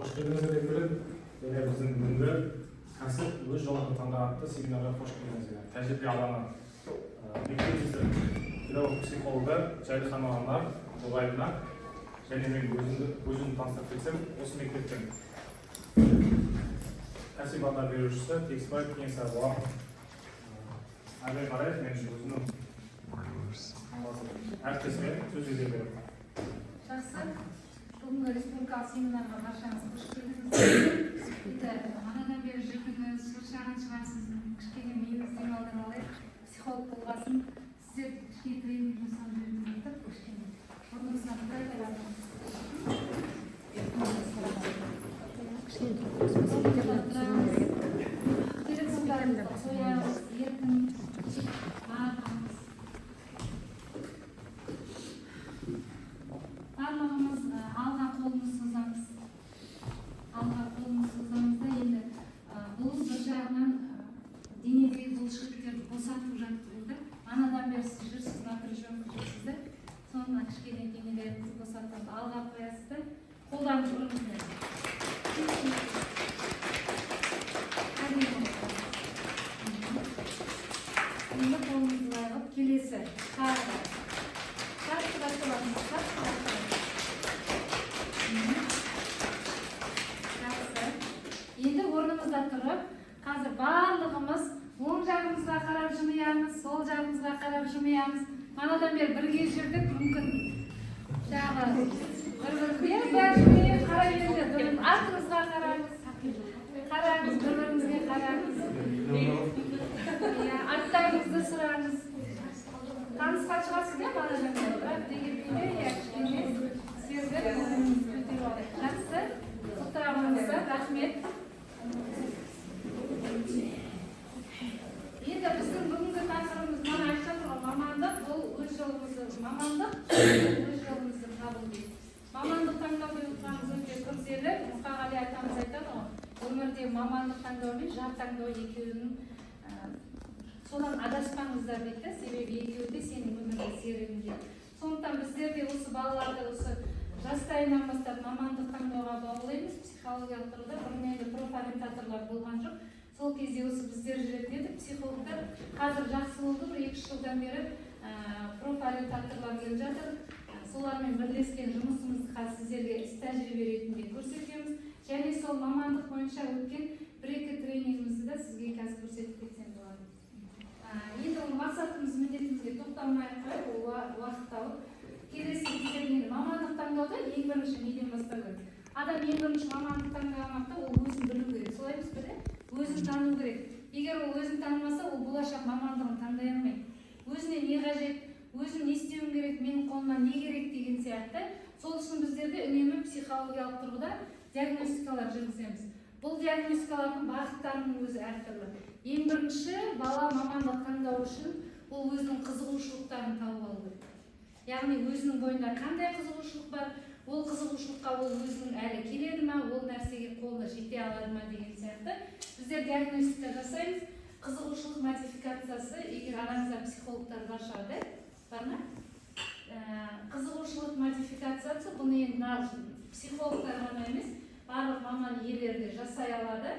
Hoş geldiniz efendim. Yine bizim бүгінгі кәсіп өз жолын таңдау атты семинарға қош келдіңіздер. Тәжірибе алаңы мектеп педагог психологы Жайлыхан ағамдар жұбайына және мен өзімді таныстырып кетсем, осы мектептің кәсіп алаңдар берушісі Текісбаев Кеңсар болам. Әрмен қарай мен өзімнің әріптесіме сөз ете беремін. Жақсы. Бүгінгі республикалық семинарға баршаңыз қош келдіңіз. Манадан бері жүрдіңіз, шаршаған шығарсыз, кішкене миыңыз демалдырып алайық. Психолог болғасын, сіздер кішкене тренинг жасап жүрдіңіз айтып, кішкене орныңызға тұрайық. Телефондарыңызды қояңыз, еркін бағыңыз. Барлығымыз алға қолымызды созамыз. Алға қолымызды созамыз да енді бұл бір жағынан денедегі бұлшықеттерді босатып жатырды. Анадан бері сіз жүрсіз, напряжен жүрсіздер. Соны кішкене денелеріңізді босатып алға қоясыздар. Қолдарыңыз ұрыңыздар. Енді қолыңызды лайғып келесі тағы жақсы басылаңыз. Енді орнымызда тұрып, қазір барлығымыз оң жағымызға қарап жымиямыз, сол жағымызға қарап жымиямыз. Манадан бері бірге жүрдік, мүмкін жағы бір-біріне жымиып қарай берді. Артыңызға қараңыз, бір-біріңізге қараңыз. Аттарыңызды сұраңыз. Танысқа шығасыз деп манадан бері, бірақ дегенмен кішкене сергіп көтеріп алайық. Жақсы, құттықтағаныңызға рахмет. Енді біздің бүгінгі тақырыбымыз мана айтып жатыр, мамандық, бұл өз жолымыздың мамандық, өз жолымыздың қабыл дейді. Мамандық таңдау деп отырғанымыз өте күрделі, Мұқағали атамыз айтады ғой, өмірде мамандық таңдау мен жар таңдау екеуінің содан адаспаңыздар дейді, себебі екеуі де сенің өмірге серігің дейді. Сондықтан біздер де осы балаларды осы жастайынан бастап мамандық таңдауға баулаймыз. Психологиялық тұрғыда бұрын енді профориентаторлар болған жоқ. Сол кезде осы біздер жүретін едік. Психологтар қазір жақсы болды, бір 2 жылдан бері профориентаторлар келіп жатыр. Солармен бірлескен жұмысымызды қазір сіздерге іс тәжірибе ретінде көрсетеміз. Және сол мамандық бойынша өткен 1-2 тренингімізді де сізге қазір көрсетіп кетсем болады. Енді ол мақсатымыз, міндетімізге тоқталмай-ақ қойып, ол уақыт алып келесі кезеңде мамандық таңдауда ең бірінші неден бастау керек? Адам ең бірінші мамандық таңдамақта ол өзін білу керек. Солай емес пе? Өзін тану керек. Егер ол өзін танымаса, ол болашақ мамандығын таңдай алмайды. Өзіне не қажет, өзін не істеуім керек, менің қолымнан не керек деген сияқты. Сол үшін біздерде үнемі психологиялық тұрғыда диагностикалар жүргіземіз. Бұл диагностикалардың бағыттарының өзі әртүрлі. Ең бірінші бала мамандық таңдау үшін ол өзінің қызығушылықтарын тауып алу керек. Яғни өзінің бойында қандай қызығушылық бар, ол қызығушылыққа ол өзінің әлі келеді ма, ол нәрсеге қолына жете алады ма деген сияқты. Біздер диагностика жасаймыз. Қызығушылық модификациясы, егер араңызда психологтар бар шығар, бар ма? Қызығушылық модификациясы бұны енді психологтар ғана емес, барлық маман иелері де жасай алады.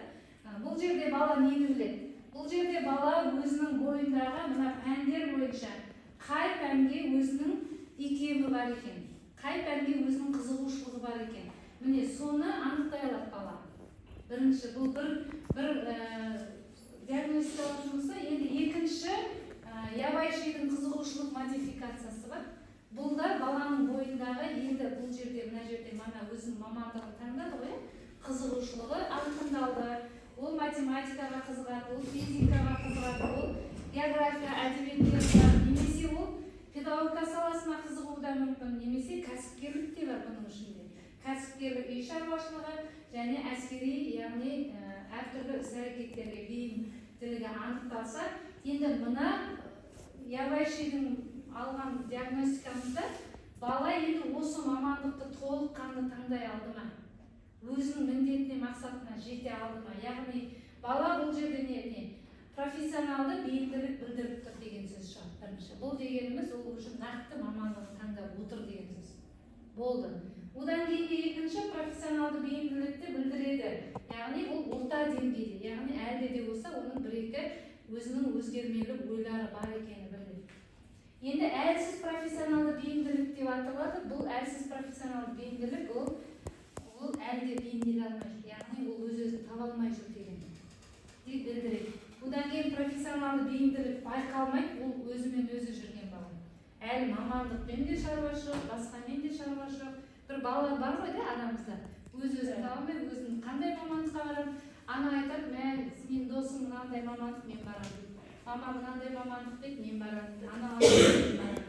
Бұл жерде бала нені біледі? Бұл жерде бала өзінің бойындағы мына пәндер бойынша қай пәнге өзінің икемі бар екен, қай пәнге өзінің қызығушылығы бар екен. Міне соны анықтай алады бала. Бірінші, бұл бір диагностикалық жұмысы. Енді екінші, ябайшидің қызығушылық модификациясы бар. Бұл да баланың бойындағы, енді бұл жерде, мына жерде мана өзінің мамандығын таңдады ғой, қызығушылығы анықталды. Ол математикаға қызығады, ол физикаға қызығады, ол география, әдебиетке қызығады, немесе ол педагогика саласына қызығуы да мүмкін, немесе кәсіпкерлік те бар бұның ішінде. Кәсіпкерлік, үй шаруашылығы және әскери, яғни әртүрлі іс-әрекеттерге бейімділігі анықталса, енді мына ябайшидің алған диагностикамызда бала енді осы мамандықты толыққанды таңдай алды ма? Өзінің міндетіне, мақсатына жете алды ма? Яғни бала бұл жерде не? Профессионалды бейімділік білдіріп тұр деген сөз шығады бірінші. Бұл дегеніміз ол үшін нақты мамандығын таңдап отыр деген сөз. Болды. Одан кейінгі екінші профессионалды бейімділікті өзінің өзгермелі ойлары бар екені білінеді. Енді әлсіз профессионалды бейімділік деп аталады. Бұл әлсіз профессионалды бейімділік ол әлде бейімделе алмай жүр, яғни ол өз-өзін таба алмай жүр деген білдіреді. Бұдан кейін профессионалды бейімділік байқалмайды, ол өзімен өзі жүрген бала. Әлі мамандықпен де шаруасы жоқ, басқамен де шаруасы жоқ. Бір балалар бар ғой да адамымызда, өз-өзін таба алмай, өзін қандай мамандыққа барамын, ана айтады, менің досым мынандай мамандық, мен барамын. Мама мынандай мамандық дейді, мен барамын. Ана мен барамын.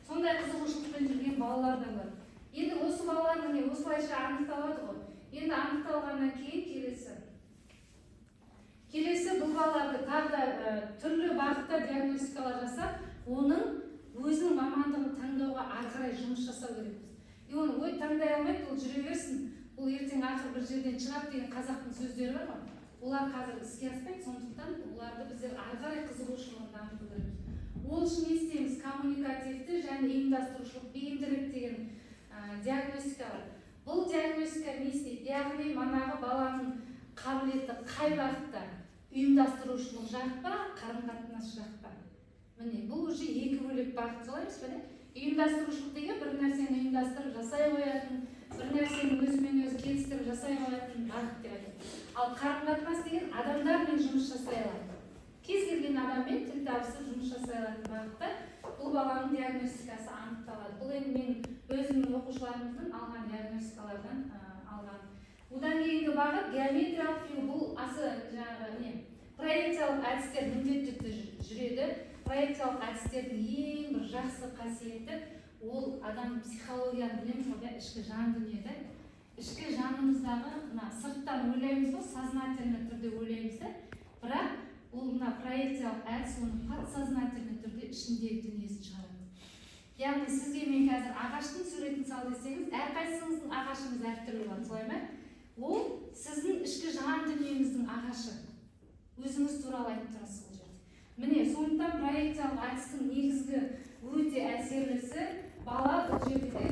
Сондай қызығушылықпен жүрген балалар да бар. Енді осы балалар міне осылайша анықталады ғой. Енді анықталғаннан кейін келесі бұл балаларды тағы да түрлі бағытта диагностикалар жасап, оның өзінің мамандығын таңдауға ары қарай жұмыс жасау керекпіз. Оны ой таңдай алмайды, ол жүре берсін, ол ертең ақыр бір жерден шығады деген қазақтың сөздері бар ғой. Олар қазір іске аспайды, сондықтан оларды біздер ары қарай қызығушылығын дамыту керекпіз. Ол үшін не істейміз? Коммуникативті және ұйымдастырушылық бейімділік деген диагностика бар. Бұл диагностика не істейді? Яғни манағы баланың қабілеті қай бағытта? Ұйымдастырушылық жақ па, қарым-қатынас жақ па? Міне, бұл уже екі бөлек бағыт, солай емес пе? Ұйымдастырушылық деген бір нәрсені ұйымдастырып жасай қоятын, бір нәрсені өзімен өзі келістіріп жасай қоятын бағыт деп айтады. Ал қарым-қатынас деген адамдармен жұмыс жасай алады. Кез келген адаммен тіл табысып жұмыс жасай алатын бағытта бұл баланың диагностикасы анықталады. Бұл енді мен өзімнің оқушыларымыздың алған диагностикалардан алған. Одан кейінгі бағыт геометриялық фигура. Бұл жаңағы проекциялық әдістер міндетті жүреді. Проекциялық әдістердің ең бір жақсы қасиеті ол адам психологияны білеміз ғой, ішкі жан дүниеде. Ішкі жанымыздағы сырттан ойлаймыз ғой, сознательный түрде ойлаймыз да, бірақ ол проекциялық әдіс оның подсознательный түрде ішіндегі дүниесін шығарады. Яғни сізге мен қазір ағаштың суретін сал десеңіз, әрқайсыңыздың ағашыңыз әртүрлі болады, солай ма? Ол сіздің ішкі жан дүниеңіздің ағашы. Өзіңіз туралы айтып тұрасыз ол жерде. Міне, сондықтан проекциялық әдістің негізгі өте әсерлісі бала бұл жерде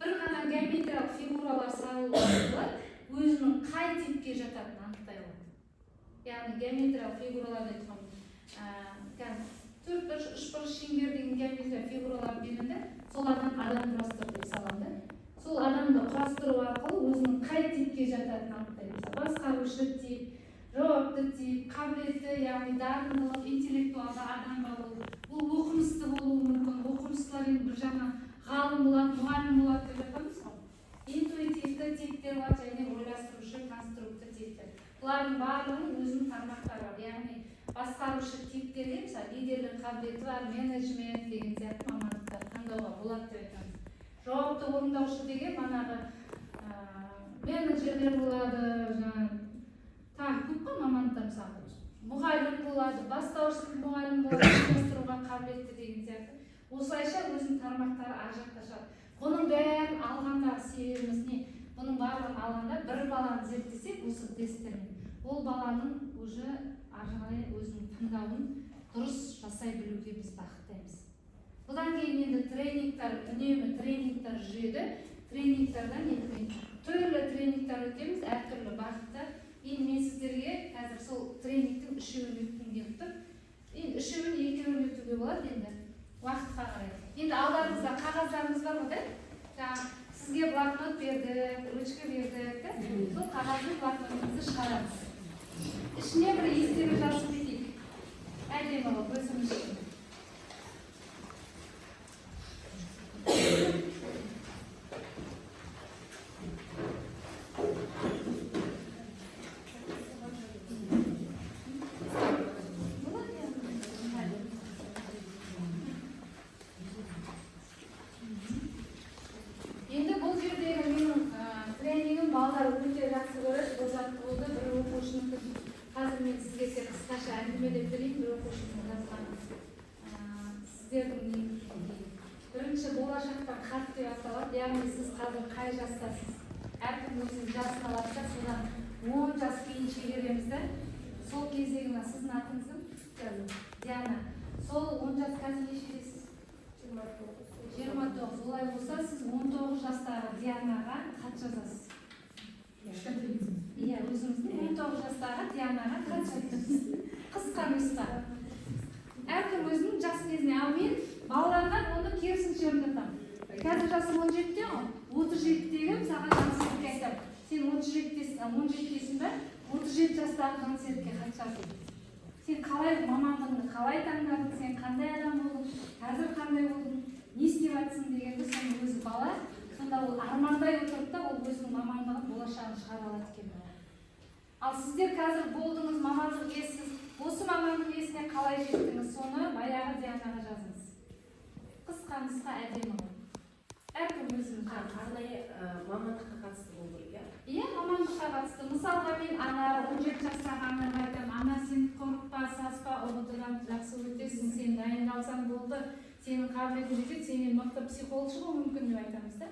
бір ғана геометриялық фигуралар салу арқылы өзінің қай типке жататынын анықтай алады. Яғни геометриялық фигураларды айтқан төртбұрыш, үшбұрыш шеңбер деген геометриялық фигуралар берілді, солардан адам құрастыру деп салады. Сол адамды құрастыру арқылы өзінің қай типке жататынын анықтайды. Басқарушы тип, жауапты тип, қабілетті, яғни дарындылық, интеллектуалды адамға бұл оқымысты болуы мүмкін. Оқымыстылар енді бір жаңа ғалым болады, мұғалім болады деп жатамыз ғой. Интуитивті типтер бар және ойластырушы, конструктивті типтер. Бұлардың барлығының өзінің тармақтары бар. Яғни басқарушы типтерге мысалы лидерлік қабілеті бар, менеджмент деген сияқты мамандықтар таңдауға болады деп айтамыз. Жауапты орындаушы деген манағы менеджерлер болады, тағы көп қой мамандықтар, мысалы мұғалім болады, бастауыш мұғалім болады, ұйымдастыруға қабілетті деген сияқты. Осылайша өзінің тармақтары ар жаққа шығады. Бұның бәрін алғандағы себебіміз не? Бұның барлығын алғанда бір баланы зерттесек осы тесттермен, ол баланың уже ары қарай өзінің таңдауын дұрыс жасай білуге біз бағыттаймыз. Бұдан кейін енді тренингтер, үнемі тренингтер жүреді. Тренингтерден енді түрлі тренингтер өтеміз, әртүрлі бағытта. Енді мен сіздерге қазір сол тренингтің үшеуін өткім келіп тұр. Енді үшеуін екеуін өтуге болады енді уақытқа қарай. Енді алдарыңызда қағаздарыңыз бар ма, да? Сізге блокнот бердік, ручка бердік, да? Сол қағаздың блокнотыңызды шығарамыз. Ішіне бір естелік жазып кетейік. Әдемі болып, өзіміз үшін. Бірінші болашақтан хат деп аталады, яғни сіз қазір қай жастасыз? Әркім өзінің жасын алады, содан 10 жас кейін шегереміз да. Сол кездегі сіздің атыңыз кім? Диана. Сол 10 жас қазір нешедесіз? 29. Олай болса, сіз 19 жастағы Дианаға хат жазасыз. Иә, өзіңіздің 19 жастағы Дианаға хат жазасыз. Қысқа нұсқа. 17-тесің бе? 37 жастағы концертке хат жаздың. Сен қалай мамандығыңды қалай таңдадың, сен қандай адам болдың, қазір қандай болдың, не істеп жатсың дегенді соның өзі бала, сонда ол армандай отырып та ол өзінің мамандығын болашағын шығара алады екен бала. Ал сіздер қазір болдыңыз, мамандық иесіз, осы мамандық иесіне қалай жеттіңіз, соны баяғы Дианаға жазыңыз. Қысқа әдемі ғой. Әркім өзінің арнайы мамандыққа қатысты болу керек, иә? Иә, мамандыққа қатысты. Мысалға мен ана 17 жастағы анарға айтамын, ана сен қорықпа, саспа, ұбт-дан жақсы өтесің, сен дайындалсаң болды, сенің қабілетің жетеді, сенен мықты психолог шығуы мүмкін деп айтамыз да?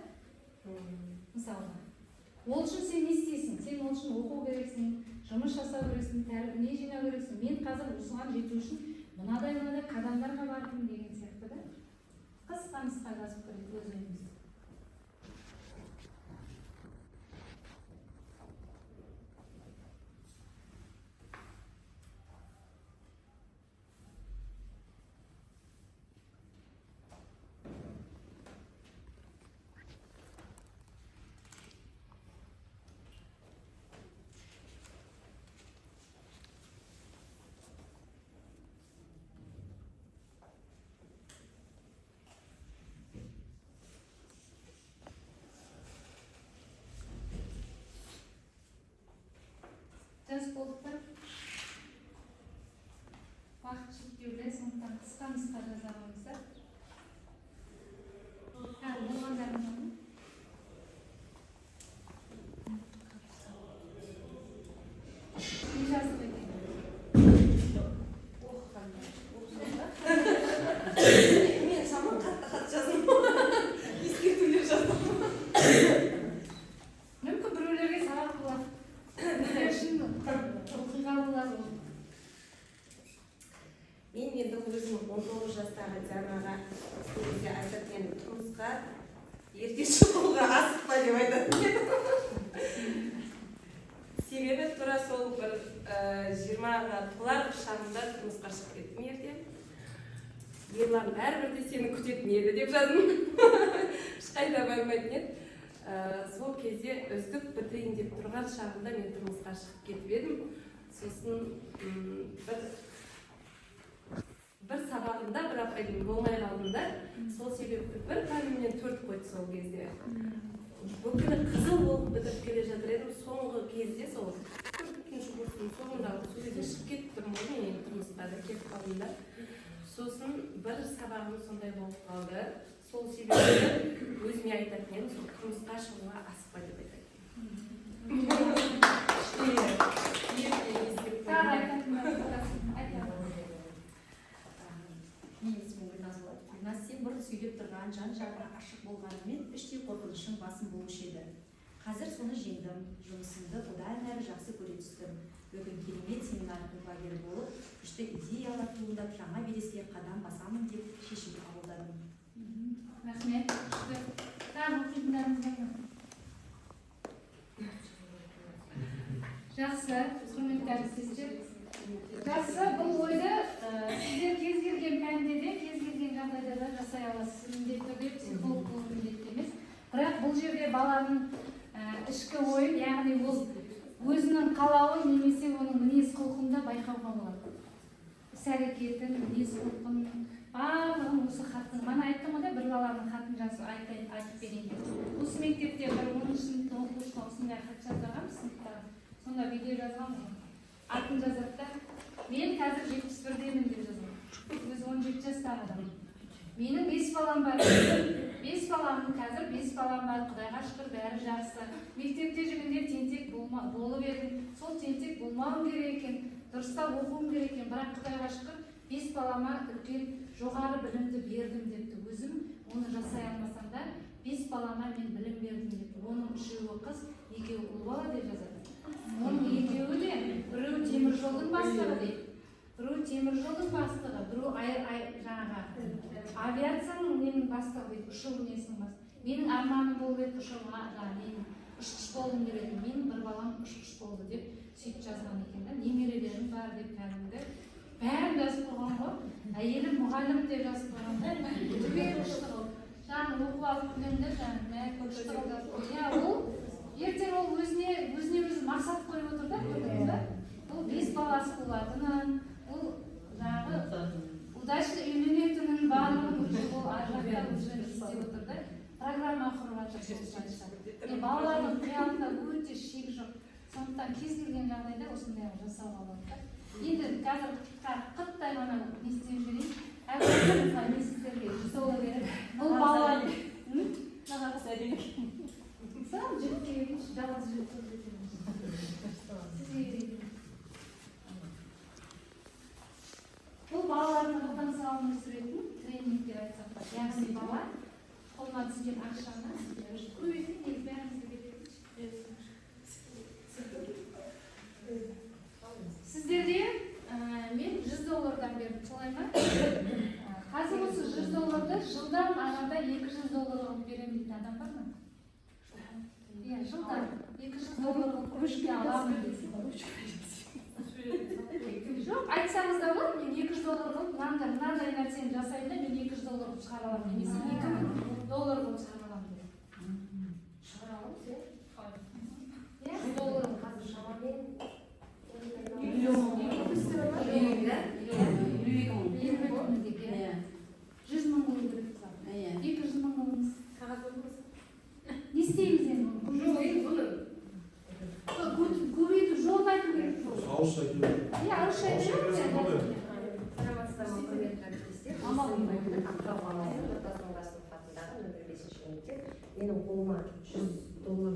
Мысалға. Ол үшін сен не істейсің? Сен ол үшін оқу керексің, жұмыс жасау керексің, тәрбие жинау керексің. Мен қазір осыған жету үшін мынадай қадамдарға бардым деген сияқты да? Қысқа жазып көрейік өз ойымызды. Жас болдық та уақыт шектеулі, сондықтан қысқа жазамыз да. Болғандарың не жаздық екен? Мен шаман қатты хат жаздым. Ескертулер жаздым. Мүмкін біреулерге сабақ болады. Мен енді өзім 19 жастағы Дианаға сөзде айтатын тұрмысқа ерте шығуға асықпа деп айтатын едім. Себебі тура сол бір 20-ға толар шағында тұрмысқа шығып кеттім ерте. Ерлан бәрібір де сені күтетін еді деп жаздым. Ешқайда бармайтын еді. Сол кезде үздік бітірейін деп тұрған шағында мен тұрмысқа шығып кетіп едім. Сосын бір сабағында бір апайдың болмай қалдым. Сол себепті бір пәнімнен 4 қойды сол кезде. Бүкіл қызыл болып бітіріп келе жатыр едім. Соңғы кезде сол 4-ші курстың соңындағы сол кезде шығып кеттім ғой, мен тұрмысқа да кетіп қалдым да. Сосын бір сабағым сондай болып қалды. Сол себепті өзіме айтатын едім, сол тұрмысқа шығуға асықпа деп Мен есімім Гүлназ болады. Гүлназ, сен бұрын сөйлеп тұрған, жан-жағына ашық болғанымен іштей қорқынышың басым болушы еді. Қазір соны жеңдім, жұмысымды одан әрі жақсы көре түстім. Бүгін керемет семинар куәгері болып, күшті идеялар туындап, жаңа белеске қадам басамын деп шешім қабылдадым. Рахмет. Тағы оқитындарыңыз бар ма? Жақсы, құрметті әріптестер. Жақсы, бұл ойды сіздер кез келген пәнде де, кез келген жағдайда да жасай аласыз. Міндетті түрде психолог болу міндетті емес. Бірақ бұл жерде баланың ішкі ойын, яғни ол өзінің қалауы немесе оның мінез құлқында байқауға болады. Іс-әрекетін, мінез құлқын, барлығын осы хаттың, мана айттым ғой, бір баланың хатын айтып берейін деп. Осы мектепте бір 10-шы сыныптың оқушысына осындай хат жаздырған сыныптағы. Сонда видео жазған ғой. Атын жазады да, мен қазір 71-демін деп жазған. Өзі 17 жастағы адам. Менің 5 балам бар. 5 баламның қазір 5 балам бар. Құдайға шүкір, бәрі жақсы. Мектепте жүргенде тентек болып едім. Сол тентек болмауым керек екен. Дұрыстап оқуым керек екен. Бірақ Құдайға шүкір 5 балама үлкен жоғары білімді бердім депті. Өзім оны жасай алмасам да 5 балама мен білім бердім депті. Оның 3-і қыз, 2-і ұл бала деп жазады. Оның 2-і де біреу теміржолдың бастығы дейді. Біреу теміржолдың бастығы, біреу жаңағы авиацияның ненің бастығы дейді, ұшу несінің бастығы. Менің арманым болып еді ұшуға, мен ұшқыш болғым келеді. Менің бір балам ұшқыш болды деп сөйтіп жазған екен да. Немерелерім бар деп кәдімгі. Бәрін жазып қойған ғой. Әйелім мұғалім деп жазып қойған да. Түгел ұшты ғой. Жаңағы оқу алып келемді, жаңағы ұшты ғой. Ол ертең ол өзіне өзі мақсат балалардың қиялында өте шек жоқ. Сондықтан кез келген жағдайда осындай жасауға болады да. Енді қазір қыттай ғана не істеп жіберейін. Әуелімізға мен сіздерге $100 беріп, бұл балалар саған жігітке берейінші, жалғыз жігіт көрсетемін. Сізге берейін. Бұл балалардың ортаңызға алмастыратын тренинг деп айтсақ та, яғни бала қолына түскен ақшаны көбейсін негіз бәрімізге береді. Сіздерде мен $100 бердім, солай ма? Қазір осы $100 жылдан арада $200 қылып беремін дейтін адам бар ма? Иә, жылдан $200 қылып көшке аламын дейсің. Жоқ, айтсаңыз да болады, мен $200 қылып мынандай нәрсені жасаймын да, мен $200 қылып шығара аламын, немесе $2000 қылып шығара аламын деп. Шығара аламыз, иә? Иә? $100 қазір шамамен не істейміз енді? Көбейту жолын айту керек. Ауызша айту керек. Иә, ауызша айту керек. саламатсыздар ма, құрметті әріптестер? Атырау қаласы Нұртас атындағы нөмір 5-ші мектеп. Менің қолыма $100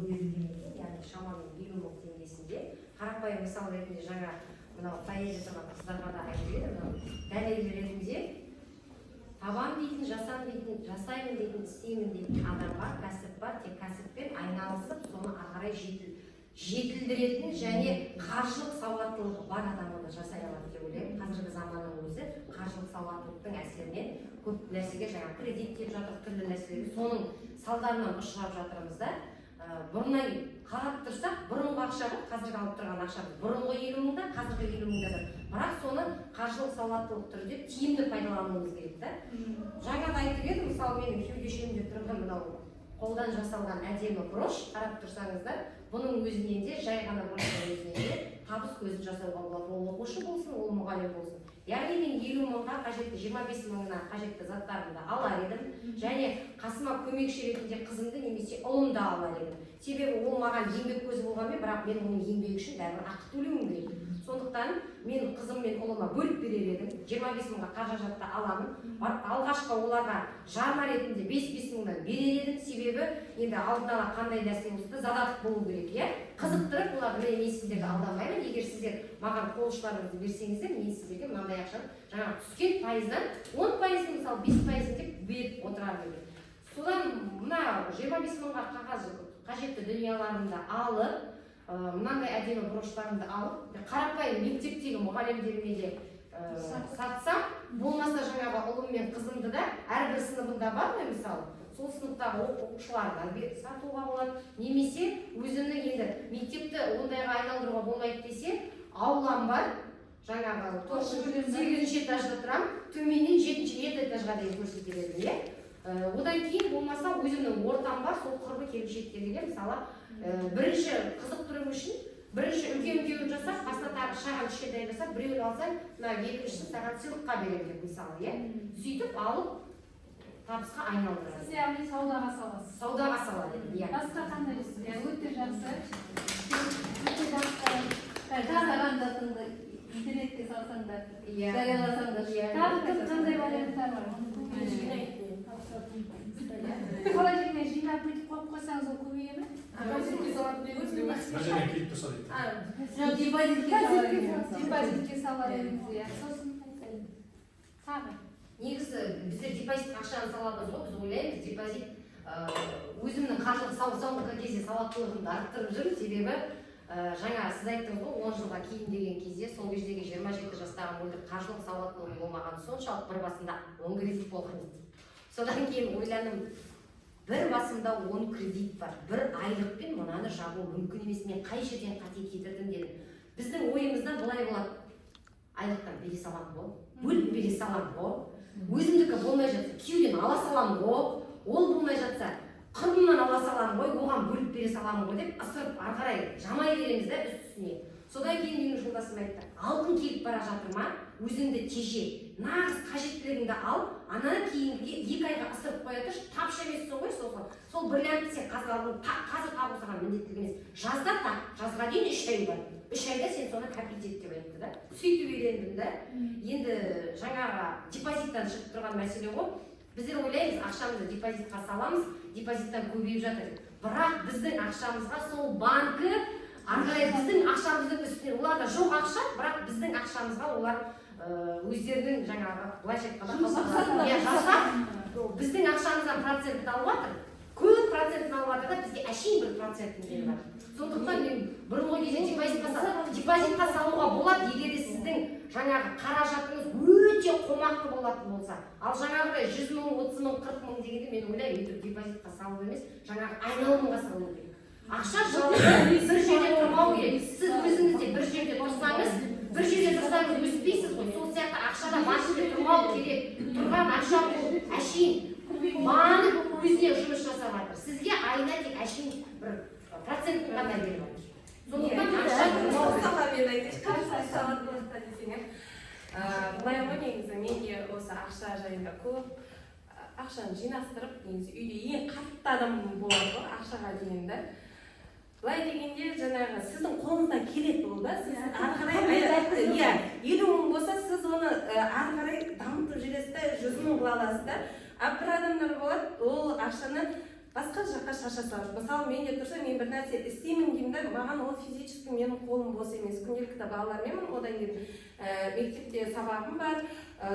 берілген екен, яғни шамамен 20.000 теңгесінде. Қарапайым мысал ретінде жаңа мынау поэзия тұрған қыздарға да айтып еді, дәлел ретінде табан дейтін, жасам дейтін, жасаймын дейтін, істеймін дейтін адам бар, кәсіп бар, тек кәсіппен айналысып, соны ары қарай жетілдіретін және қаржылық сауаттылығы бар адам оны жасай алады деп ойлаймын. Қазіргі заманның өзі қаржылық сауаттылықтың әсерінен көп нәрсеге жаңа кредит деп жатыр, түрлі нәрселерге соның салдарынан ұшырап жатырмыз да. Бұрыннан қарап тұрсақ, бұрынғы ақшаға, қазіргі алып тұрған ақшамыз бұрынғы 20.000-да, қазіргі 20.000-да бір. Бірақ соны қаржылық сауаттылық түрде тиімді пайдалануымыз керек та. Жаңа да айтып едім, мысалы менің кеудешемде тұрған мынау қолдан жасалған әдемі брош, қарап тұрсаңыздар, бұның өзінен де жай ғана броштың өзінен де табыс көзін жасауға болады. Ол оқушы болсын, ол мұғалім болсын. Яғни мен 20.000-ға қажетті 25.000-на қажетті заттарымды алар едім, және қасыма көмекші ретінде қызымды немесе ұлымды алар едім. Себебі ол маған еңбек көзі болғанмен, бірақ мен оның еңбегі үшін бәрібір ақы төлеуім керек. Сондықтан мен қызым мен ұлыма бөліп берер едім, 25.000-ға қаражатты аламын, алғашқы оларға жарна ретінде 5.000-дан берер едім, себебі енді алдын ала қандай нәрсе болса задатық болу керек, иә? Қызықтырып, оларды мен сіздерді алдамаймын, егер сіздер маған қол ұштарыңызды берсеңіздер, мен сіздерге мынандай ақшаны жаңа түскен пайыздан 10%, мысалы 5% деп беріп отырамын. Содан мына 25.000-ға қажетті дүниеларымды алып, мынандай әдемі броштарымды алып, қарапайым мектептегі мұғалімдеріме де сатсам, болмаса жаңағы ұлым мен қызымды да әрбір сыныбында бар ма мысалы, сол сыныптағы оқушыларға сатуға болады, немесе өзімнің енді мектепті ондайға айналдыруға болмайды десе, аулам бар, жаңағы 8-ші этажда тұрам, төменнен 7-ші этажға дейін көрсете бердім, иә? Одан кейін болмаса өзімнің ортам бар, сол құрбы келіншектерге мысалы бірінші қызықтыру үшін бірінші үлкен жасап, қасына тағы шағын кішкентай жасап, біреуін алсаң, мына екіншісін саған сыйлыққа беремін деп мысалы, иә? Сөйтіп алып табысқа айналдырады. Сіз яғни саудаға саласыз. Саудаға салады, иә. Басқа қандай өте жақсы. Өте жақсы. Сағандатыңды интернетке салсаңдар, жарияласаңдар. Тағы қандай варианттар бар? Холодильник жинап бүйтіп қойып қойсаңыз ол көбейе ме? Мәжене келіп тұрса дейді. Депозитке салар едіңіз, иә. Сосын тағы. Негізі біздер депозит ақшаны саламыз ғой, біз ойлаймыз, депозит өзімнің қаржылық сауаттылығы кезде сауаттылығымды арттырып жүрмін, себебі жаңа сіз айттыңыз ғой, 10 жылға кейін деген кезде сол кездегі 27 жастағы мөлдір қаржылық сауаттылығы болмаған соншалық бір басында 10 кредит болған дейді. Содан кейін ойланым, бір басымда 10 кредит бар, бір айлықпен мынаны жабу мүмкін емес, мен қай жерден қате кетірдім дедім. Біздің ойымыздан былай болады, айлықтан бере салам ғой, бөліп бере салам ғой, өзімдікі болмай жатса күйеуден ала салам ғой, ол болмай жатса құрбымнан ала салам ғой, оған бөліп бере салам ғой деп ысырып ары қарай жамай береміз да үстіне. Содан кейін менің жолдасым айтты, алғың келіп бара жатыр ма, өзіңді теже, нағыз қажеттілігіңді алып, ананы кейінге 2 айға ысырып қоя тұршы, тапшы емессің ғой сол бриллиантты сен қазір алдың, қазір табу саған міндеттілік емес. Жазда тап, жазға дейін 3 ай бар. 3 айда сен соны капитет деп айтты да. Сөйтіп үйрендім да. Енді жаңағы депозиттан шығып тұрған мәселе ғой. Біздер ойлаймыз, ақшамызды депозитқа саламыз, депозиттан көбейіп жатыр. Бірақ біздің ақшамызға сол банкі арқылы біздің ақшамыздың үстіне, оларда жоқ ақша, бірақ біздің ақшамызға олар өздерінің жаңағы былайша айтқанда біздің ақшамыздан процентін алып жатыр. Көп процентін алып жатыр да, бізге әшейін бір процентін беріп жатыр. Сондықтан мен бұрынғы кезде депозитқа салуға болады, егер де сіздің жаңағы қаражатыңыз өте қомақты болатын болса. Ал жаңағыдай 100 мың, 30 мың, 40 мың дегенде мен ойлаймын, өйтіп депозитқа салу емес, жаңағы айналымға салу керек. Ақша жалғыз бір жерде тұрмау керек. Сіз өзіңіз де бір жерде тұрсаңыз, өспейсіз ғой. Сол сияқты ақшада банкте тұрмау керек. Тұрған ақша бұл әшейін банк өзіне жұмыс жасап жатыр. Сізге айына тек әшейін бір процентін ғана беріп жатыр. Сондықтан ақша тұрмау керек. Былай ғой негізі менде осы ақша жайында көп ақшаны жинастырып, негізі үйде ең қатты адам болады ғой ақшаға дегенде. Былай дегенде жаңағы сіздің қолыңыздан келеді ол да, сіз ары қарай 50 мың болса, сіз оны ары қарай дамытып жүресіз да, 100 мың қыла аласыз да. Бір адамдар болады, ол ақшаны басқа жаққа шаша салады. Мысалы, менде тұрса, мен бір нәрсе істеймін деймін да, маған ол физически менің қолым бос емес. Күнделікті балаларменмін, одан кейін мектепте сабағым бар,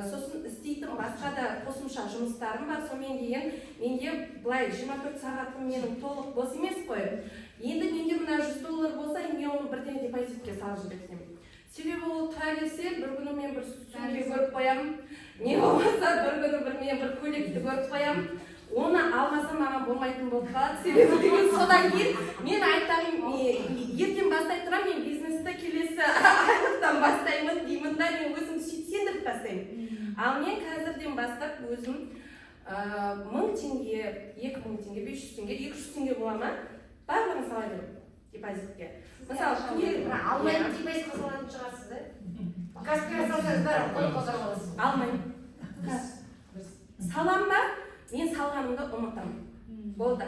сосын істейтін басқа да қосымша жұмыстарым бар. Сонымен кейін менде былай 24 сағатым менің толық бос емес қой. Енді менде мына $100 болса, мен оны бірден депозитке салып жіберсем. Себебі ол тұра берсе, бір күні мен бір сөмке көріп қоямын, не болмаса бір күні мен бір көйлекті көріп қоямын. Оны алмасам маған болмайтын болып қалады. Себебі деген содан кейін мен айтамын, ертең бастай тұрам, мен бизнесті келесі айлықтан бастаймын деймін да, мен өзім сендіріп бастаймын. Ал мен қазірден бастап өзім 1000 теңге, 2000 теңге, 500 теңге, 200 теңге бола ма? Барлығын сала берем депозитке. Мысалы, алмайтын депозитқа салатын шығарсыз да? Каспиға салсаңыз бәрі қойып қозар қаласыз. Алмаймын. Салам ба? Мен салғанымды ұмытамын. Болды.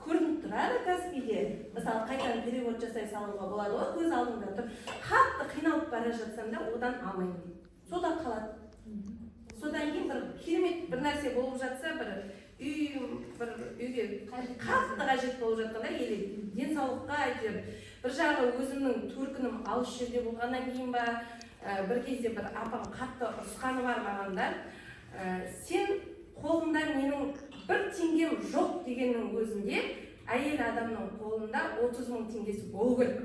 Көрініп тұрады Каспиде. Мысалы, қайтадан перевод жасай салуға болады ғой, көз алдымда тұр. Қатты қиналып бара жатсам да, одан алмаймын. Сода қалады. Содан кейін бір керемет бір нәрсе болып жатса, бір үйге қатты қажет болып жатқанда, или денсаулыққа әйтеуір бір жағы өзімнің төркінім алыс жерде болғаннан кейін ба, бір кезде бір апам қатты ұрысқаны бар маған да, сен қолында менің 1 теңгем жоқ дегеннің өзінде әйел адамның қолында 30 000 теңгесі болу керек.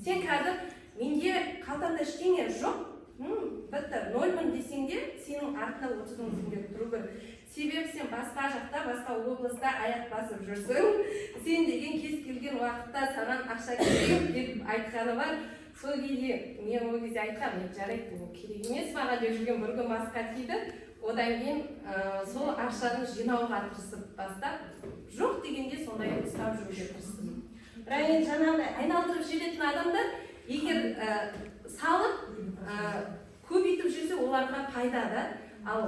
Сен қазір менде қалтамда ештеңе жоқ, бітті 0 десең де сенің артында 30 000 теңге тұру керек. Себебі сен басқа жақта, басқа облыста аяқ басып жүрсің, сен деген кез келген уақытта саған ақша керек деп айтқаны бар. Сол кезде мен ол кезде айтқам, жарайды, керек емес маған деп жүрген бір күн басқа тиді. Одан кейін сол ақшаны жинауға тырысып бастап, жоқ дегенде сондай ұстап жүруге тырыстым. Бірақ енді жаңағыдай айналдырып жіберетін адамдар егер салып көбейтіп жүрсе оларға пайда да. Ал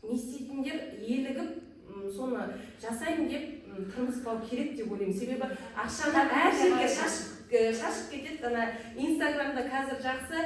не істейтіндер елігіп соны жасаймын деп тырмыспау керек деп ойлаймын. Себебі ақшаны әр жерге шашып кетеді. Инстаграмда қазір жақсы,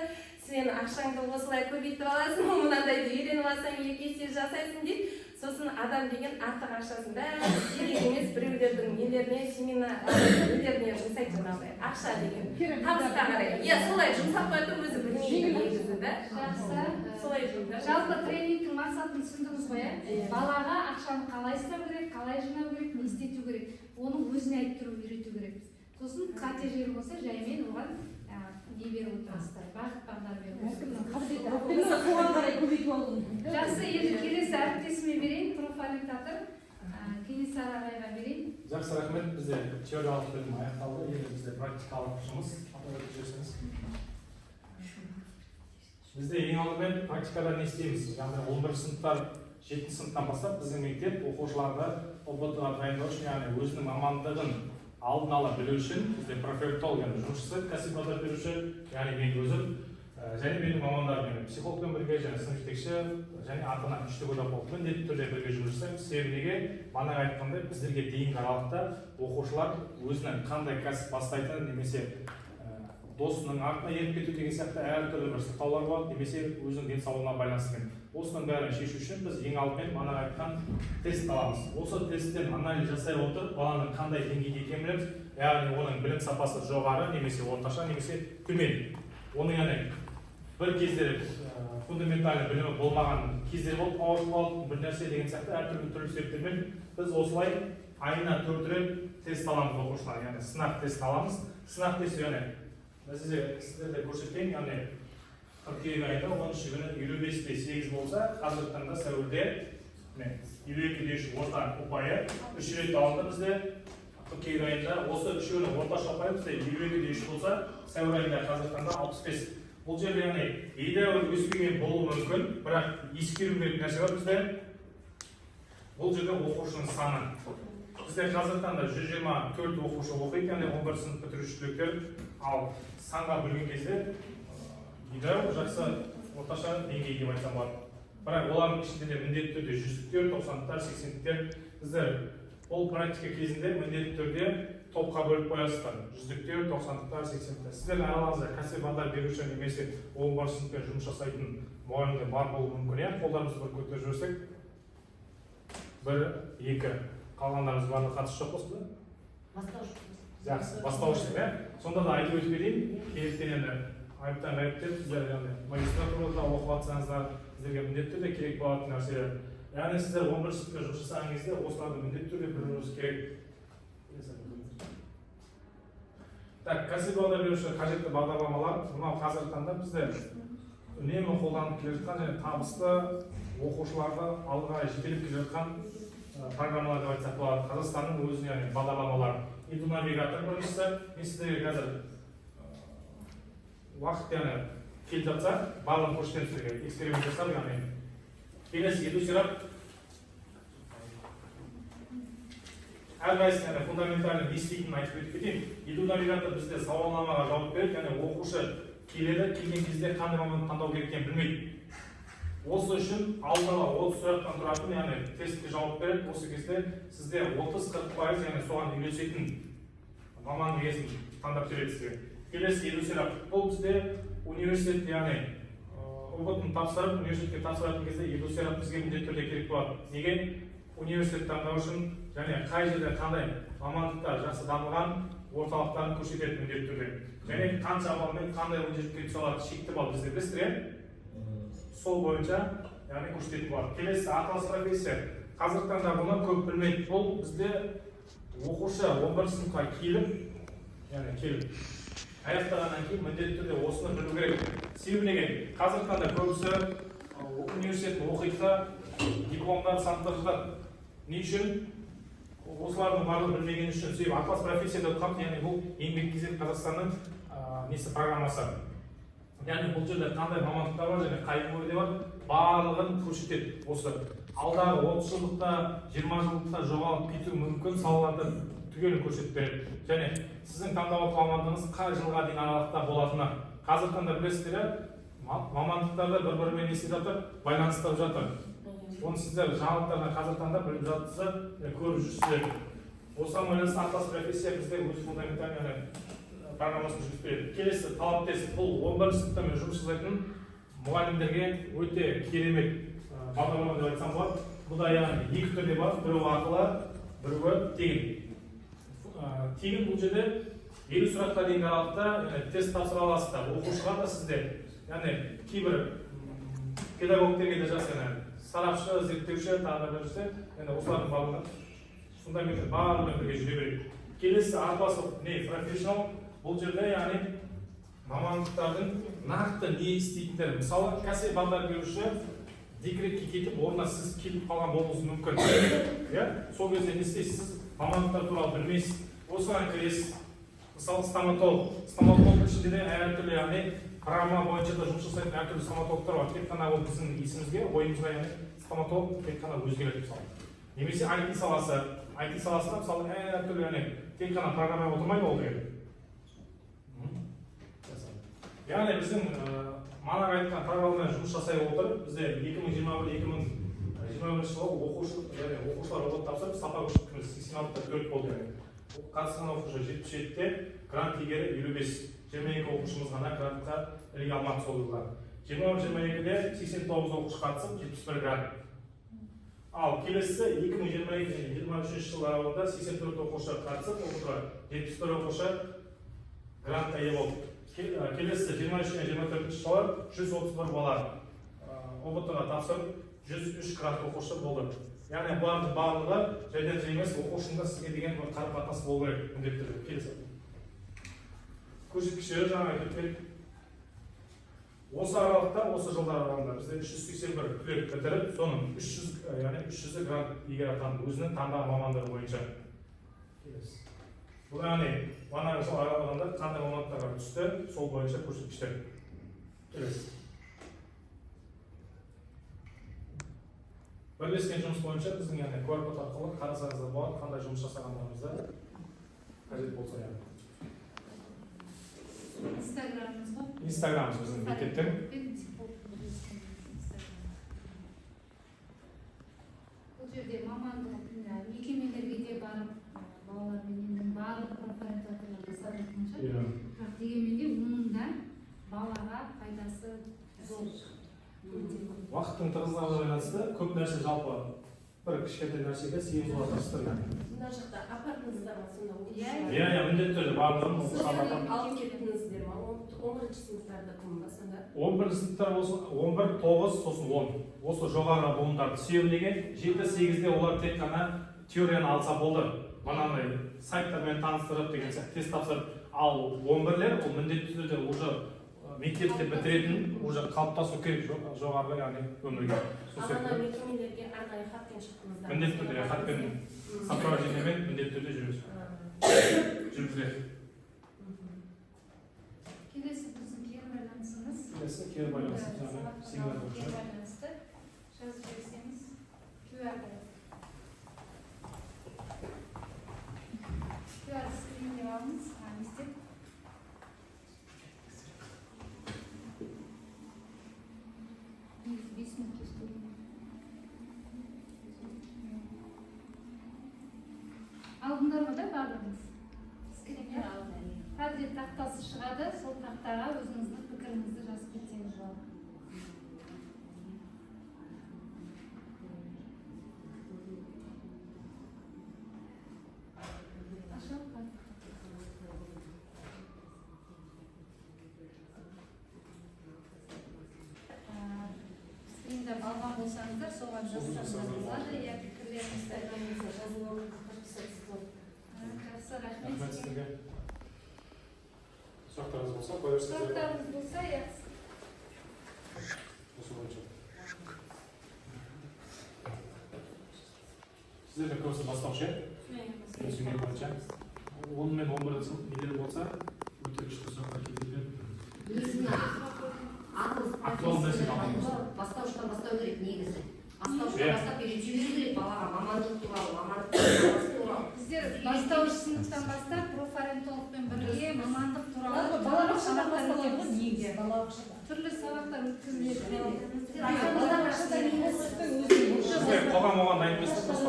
сен ақшаңды осылай көбейтіп аласың, мынандайды үйреніп алсаң 2 есе жасайсың дейді. Сосын адам деген артық ақшасын бәрі керек емес біреулердің нелеріне, семинарлеріне жұмсайды жаңағыдай. Ақша деген табысқа қарай. Солай жұмсап қойды өзі білмейді негізі да. Жақсы. Солай жұмсап. Жалпы тренингтің мақсатын түсіндіңіз ғой, балаға ақшаны қалай ұстау керек, қалай жинау керек, не істету керек. Оны өзіне айттыру үйрету керек. Сосын қате жері болса, жаймен оған не беріп отырасыздар, бағыт-бағдар беріп отырасыздар. Жақсы, енді келесі әріптесіме берейін, профориентатор Кенесары ағайға берейін. Жақсы, рахмет. Бізде теориялық бөлім аяқталды, енді бізде практикалық жұмыс атап өтсеңіз. Бізде ең алдымен практикада не істейміз? Яғни 11 сыныптар 7 сыныптан бастап біздің мектеп оқушыларды ұбт-ға дайындау үшін, яғни өзінің мамандығын алдын ала білу үшін бізде профилактологияның жұмысшысы, кәсіп базар беруші, яғни мен өзім және менің мамандармен психологпен бірге және сынып жетекші және ата-ана үштік одақ болып міндетті түрде бірге жұмыс жасаймыз. Себебі неге? Бағана айтқандай біздерге дейінгі аралықта оқушылар өзінің қандай кәсіп бастайтынын немесе досының артына еріп кету деген сияқты әртүрлі бір сылтаулар болады, немесе өзінің денсаулығына байланысты. Осының бәрін шешу үшін біз ең алдымен бағана айтқан тест аламыз. Осы тесттен анализ жасай отырып, баланың қандай деңгейде екенін білеміз, яғни оның білім сапасы жоғары немесе орташа немесе төмен. Оның яғни бір кездері фундаментальный білімі болмаған кездері болып ауырып бір нәрсе деген сияқты әртүрлі түрлі себептермен біз осылай айына 4 рет тест аламыз оқушылар, яғни сынақ тест аламыз. Сынақ тест яғни сіздерде көрсеткен, яғни қыркүйек айында 10-шы күні 55-8 болса, қазіргі таңда сәуірде 52-3 орта ұпайы 3 рет алынды бізде. Қыркүйек айында осы үшеуінің орташа ұпайы бізде 52-3 болса, сәуір айында қазіргі таңда 65. Бұл жерде яғни едәуір өспеген болуы мүмкін, бірақ ескеру керек нәрсе бар бізде. Бұл жерде оқушының саны. Бізде қазіргі таңда 124 оқушы оқиды, яғни 11 сынып бітіруші түлектер, ал санға бөлген кезде едәуір жақсы орташа деңгей деп айтсам болады. Бірақ олардың ішінде де міндетті түрде 100-тіктер, 90-тіктер, 80-тіктер. Біздер ол практика кезінде міндетті түрде топқа бөліп қоясыздар. 100-тіктер, 90-тіктер, 80-тіктер. Сіздердің араларыңызда кәсіби бағдар беруші немесе 10 сыныппен жұмыс жасайтын мұғалімдер бар болуы мүмкін. Қолдарымызды бір көтеріп жіберсек. 1, 2. Қалғандарыңыз барлығы қатысы жоқ болсын ба? Жақсы, бастауышсың, сонда да айтып өтіп кетейін. Келектен енді айыптан ғайыптен сіздер магистратурада оқып жатсаңыздар, сіздерге міндетті түрде керек болатын нәрсе. Яғни сіздер 11 сыныпта жұмыс жасаған кезде осыларды міндетті түрде білуіңіз керек. Так, кәсіби бағдар беруші қажетті бағдарламалар, мынау қазіргі таңда бізде үнемі қолданып келе жатқан және табысты оқушыларды алға қарай жетелеп келе жатқан программалар деп айтсақ болады. Қазақстанның өзінің яғни бағдарламалары. Edu навигатор біріншісі, мен сіздерге қазір уақыт яғни келіп жатса, барлығын көрсетемін сіздерге, эксперимент жасап, яғни келесі Edu серап әрқайсысы яғни фундаментальный не істейтінін айтып өтіп кетейін. Edu навигатор бізде сауалнамаға жауап береді, яғни оқушы келген кезде қандай мамандық таңдау керек екенін білмейді. Осы үшін алдын ала 30 сұрақтан тұратын, яғни тестке жауап береді. Осы кезде сізде 30-40%, яғни соған үйлесетін мамандық иесін таңдап береді сізге. Келесі Edu серап. Бұл бізде университет, яғни ұбытын тапсырып, университетке тапсыратын кезде Edu серап бізге міндетті түрде керек болады. Неге? Университет таңдау үшін және қай жерде қандай мамандықтар жақсы дамыған орталықтарын көрсетеді міндетті түрде. Және қанша балмен қандай университетке түсе алады шекті бал бізде білесіздер. Сол бойынша яғни көрсететін болады. Келесі аталас профессия. Қазіргі таңда бұны көп білмейді. Бұл бізде оқушы 11 сыныпқа келіп, аяқтағаннан кейін міндетті түрде осыны білу керек. Себебі неге? Қазіргі таңда көбісі университет оқиды, дипломдар санаттар жатады. Не үшін? Осылардың барлығын білмеген үшін. Себебі аталас профессияда оқып, яғни бұл еңбек кезек Қазақстанның программасы. Яғни бұл жерде қандай мамандықтар бар және қай өңірде бар, барлығын көрсетеді. Осы алдағы 30 жылдықта, 20 жылдықта жоғалып кетуі мүмкін салаларды түгелін көрсетіп береді. Және сіздің таңдап отырған мамандығыңыз қай жылға дейін аралықта болатыны. Қазіргі таңда білесіздер, мамандықтарды бір-бірімен не істеп жатыр, байланыстырып жатыр. Оны сіздер жаңалықтардан қазіргі таңда біліп жатсыздар, көріп жүрсіздер. Осыған байланысты аталас профессия бізде өз фундаментальный программасын жүргізеді. Келесі талап тест. Бұл 11 сыныптармен жұмыс жасайтын мұғалімдерге өте керемет бағдарлама деп айтсам болады. Бұда яғни екі түрде бар, біреуі ақылы, біреуі тегін. Тегін бұл жерде 50 сұраққа дейінгі аралықта тест тапсыра аласыздар. Оқушыға да сізде, яғни кейбір педагогтерге де жас, сарапшы, зерттеуші, тағы да жүрсе, осылардың барлығы фундаменті барлығымен бірге жүре береді. Келесі аталас профессионал. Бұл жерде яғни мамандықтардың нақты не істейтіндері. Мысалы, кәсіби бағдар беруші декретке кетіп, орнына сіз келіп қалған болуыңыз мүмкін. Сол кезде не істейсіз? Сіз мамандықтар туралы білмейсіз. Осыған кіресіз. Мысалы, стоматолог. Стоматологтың ішінде де әртүрлі, яғни программа бойынша да жұмыс жасайтын әртүрлі стоматологтар бар. Тек қана ол біздің есімізге, ойымызға, яғни стоматолог тек қана өзгереді мысалы. Немесе IT саласы. IT саласында мысалы әртүрлі, яғни тек қана программа отырмайды ол керек. Яғни біздің манағы айтқан программамен жұмыс жасай отырып бізде 2021-2021 жылы оқушылар робот тапсырып сапа көрсеткіміз 86-4 болды. Қатысқан оқушы 77-те, грант иегері 55, 22 оқушымыз ғана грантқа іліге алмады сол жылға. 2022-де 89 оқушы қатысып 71 грант. Ал келесі 2022-2023 жылы аралығында 84 оқушы қатысып, 71 оқушы грантқа ие болды. Келесі 23-24 жылы 131 бала ОБТ-ға тапсырып, 103 грант оқушы болды. Яғни бұлардың барлығы жайдан жай емес, оқушының сізге деген қарым-қатынас болу керек міндетті түрде. Келесі. Көрсеткіштері жаңа айтып осы аралықта, осы жылдар аралығында бізде 381 түлек бітіріп, соның 300 грант иегері атанды өзінің таңдаған мамандығы бойынша. Бұл яғни манағы жыл аралығында қандай мамандықтарға түсті, сол бойынша көрсеткіштер. Келесі. Бірлескен жұмыс бойынша біздің яғни QR-код арқылы қарасаңыздар болады, қандай жұмыс жасағандарымызда қажет болса яғни. Инстаграмымыз ба? Инстаграмымыз біздің бекеттің. Бұл жерде мамандық мекемелерге де барып, балалармен барлық конференцияларға жасап жатқанша. Бірақ дегенмен де оның да балаға пайдасы зор. Уақыттың тығыздығына байланысты көп нәрсе жалпы бір кішкентай нәрсеге сыйымды тырыстыр. Мына жақта апардыңыздар ма сонда? Иә, міндетті түрде барлығын алып кеттіңіздер ма? 11-ші сыныптарда кім ба сонда? 11 сыныптар болсын, 11, 9, сосын 10. Осы жоғары буындарды сүйем деген 7-8-де олар тек қана теорияны алса болды. Манағыдай сайттармен таныстырып деген тест тапсырып, ал 11-лер ол міндетті түрде уже мектепте бітіретін, уже қалыптасу керек жоғарғы яғни өмірге. Ана мекемелерге арнайы хатпен шықтыңыздар? Міндетті түрде хатпен сопровождениемен міндетті түрде жүргізіледі. Келесі біздің кері байланысымыз. Келесі кері байланысы жаңағы семинар бойынша. Байланысты жазып берсеңіз QR-ға. QR скринге алыңыз, істеп. Алдыңдар ма да барлығыңыз? Квадрат тақтасы шығады, сол тақтаға өзіңіздің пікіріңізді жазып кетсеңіз болады. Скринді алған болсаңыздар, соған жазсаңыздар болады, я пікірлеріңізді жақсы, рахмет сізге. Сұрақтарыңыз болса, қоя берсеңіздер. Сұрақтарыңыз болса, яқсы. Осы бойынша. Сіздердің көбісі бастаушы, түсінген бойынша. 10 мен 11 неделі болса, өте күшті сұрақтар келеді. Актуалды нәрсе алыңыз. Бастаушыдан бастау керек негізі. Бастаушыдан бастап үйрету керек балаға мамандық туралы, мамандық туралы. Біздер бастауыш сыныптан бастап профориентологпен бірге мамандық туралы түрлі сабақтар өткізіледі. Қоғам оған дайын емес, просто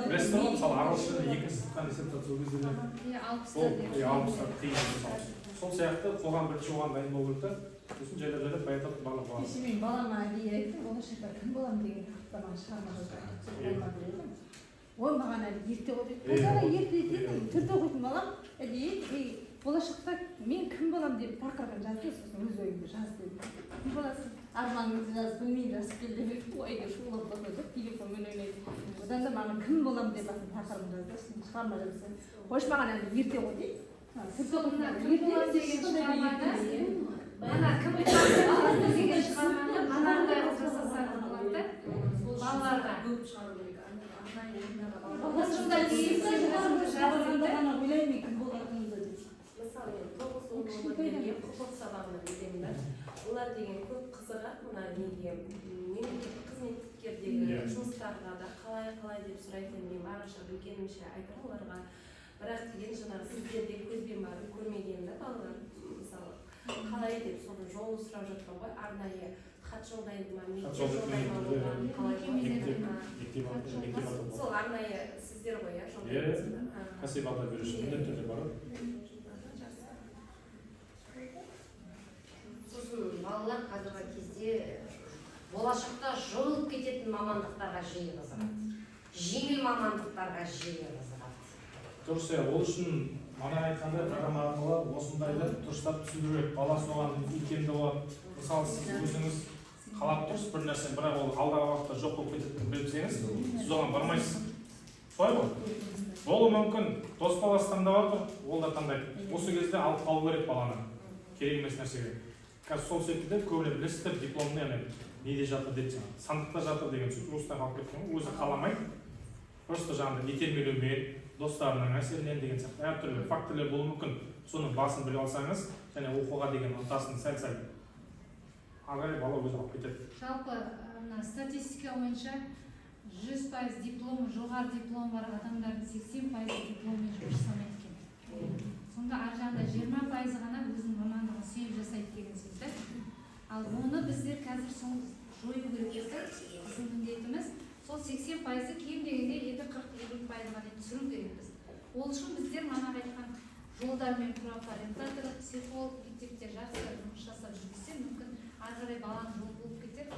білесіздер ғой, мысалы ағылшын екінші сыныптан диссертация өткізіледі. 60-та қиын мысалы. Сол сияқты қоғам бірінші оған дайын болу керек та, сосын жайлап баятып барлық болады. Кеше мен балама әдейі айттым, болашақта кім боламын деген тақырыптан шығарма жаздым. Ол маған әлі ерте ғой дейді. Ерте түрде оқитын балам әдейі болашақта мен кім боламын деп тақырыбын жазды, сосын өз ойымды жаз дедім. Кім боласың? Арманыңызды жаз, білмей жазып кел деп еді, ойға шулап отырып телефонмен ойнайды. Одан да маған кім боламын деп тақырыбын жазды, сосын шығарма жазды. Қош маған әлі ерте ғой дейді. Соңында кім болады деген шығармада, ана кім болады деген шығарманы мынандай жасасаңыз болады да, балаларға. Ойлаймын кім болатынымды деп. Мысалы, 9-10 құқық сабағына кетемін. Олар деген көп қызығады мына неге, мемлекеттік қызметкердегі жұмыстарға да қалай деп сұрайтын мен барынша білгенімше айтамын оларға. Бірақ деген жаңағы сіздерде көзбен барып көрмеген да балалар мысалы қалай деп соны жолын сұрап жатқан ғой, арнайы хат жолдайды ма, Хат мектеп жолдайды ма, жолдайды, оған қалай Мектеп болады? атады. Сол арнайы сіздер ғой, иә, жолдайсыздар. Кәсіп ата беруші міндетті түрде барады. Сосын балалар қазіргі кезде болашақта жойылып кететін мамандықтарға жиі қызығады. Жеңіл мамандықтарға жиі қызығады. Дұрыс, ол үшін мана айтқандай программа арқылы осындайды дұрыстап түсіндіру керек. Бала соған икемді болады. Мысалы сіз өзіңіз қалап тұрсыз бір нәрсе, бірақ ол алдағы уақытта жоқ болып кететінін білсеңіз, сіз оған бармайсыз. Солай ғой? Болуы мүмкін, дос баласы таңдап жатыр, ол да таңдайды. Осы кезде алып қалу керек баланы. Керек емес нәрсеге. Қазір сол секілді көбіне білесіздер, дипломды неде жатыр дейді жаңағы. Сандықта жатыр деген сөз. Осыдан қалып кеткен, өзі қаламайды. Просто жаңағыдай итермелеумен, достарының әсерінен деген сияқты әртүрлі фактілер болуы мүмкін. Соның басын біле алсаңыз, және оқуға деген ынтасын сәл-сәл ары бала өзі алып кетеді. Жалпы статистика бойынша 100% дипломы, жоғары диплом бар адамдардың 80% дипломмен жұмыс жасамайды екен. Сонда ар жағында 20% ғана өзінің мамандығын сүйіп жасайды деген сөз да. Ал оны біздер қазір сол жою керек болса, біздің міндетіміз сол 80%-ы кем дегенде 40-50%-ға дейін түсіру керекпіз. Ол үшін біздер мана айтқан жолдармен құрап ориентатор, психолог, мектепте жақсы жұмыс жасап жүргізсе, мүмкін ары қарай баланың жолы болып кетеді.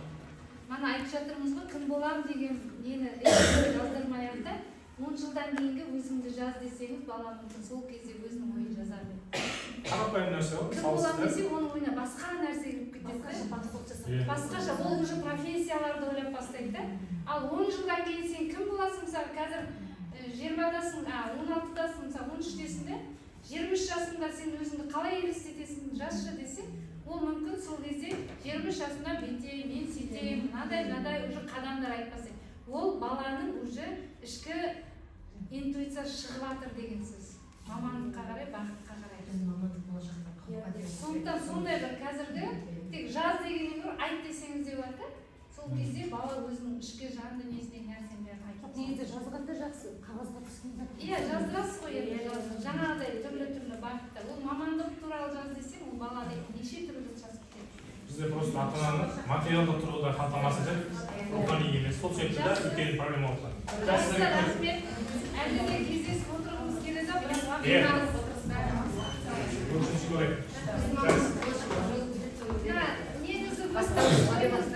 Мана айтып жатырмыз ғой, кім боламын деген нені жаздырмай-ақ та 10 жылдан кейінгі өзіңді жаз десеңіз, бала мүмкін сол кезде өзінің ойын жазар еді. Қарапайым нәрсе ғой. Кім боламын десе, оның ойына басқа нәрсе кіріп кетеді. Басқаша, ол уже профессияларды ойлап бастайды да. Ал 10 жылдан кейін сен кім боласың, мысалы қазір 20-дасың, 16-дасың, 13-десің де, 23 жасында сен өзіңді қалай елестетесің, жазшы десе, ол мүмкін сол кезде 23 жасында бүйтейін, мен сөйтейін, мынадай уже қадамдар айтпаса. Ол баланың уже ішкі интуиция шығып жатыр деген сөз. Мамандыққа қарай, бағытқа қарай. Сондықтан сондай бір қазіргі тек жаз дегеннен гөрі айт десеңіз де бар да. Сол кезде бала өзінің ішкі жан дүниесіндегі нәрсені бәрін айтады. Негізі жазғанда жақсы, қағазға түскен. Иә, жаздырасыз ғой енді. Жаңағыдай түрлі бағытта. Ол мамандық туралы жаз десең, ол балада неше түрлі жазып кетеді. Бізде просто ата-ананың материалдық тұрғыда қамтамасыз етіп, рухани емес. Сол секілді де үлкен проблема болды. Жақсы, рахмет. Әлі де кездесіп отырғымыз келеді, бірақ уақыт Görüşürüz. негізі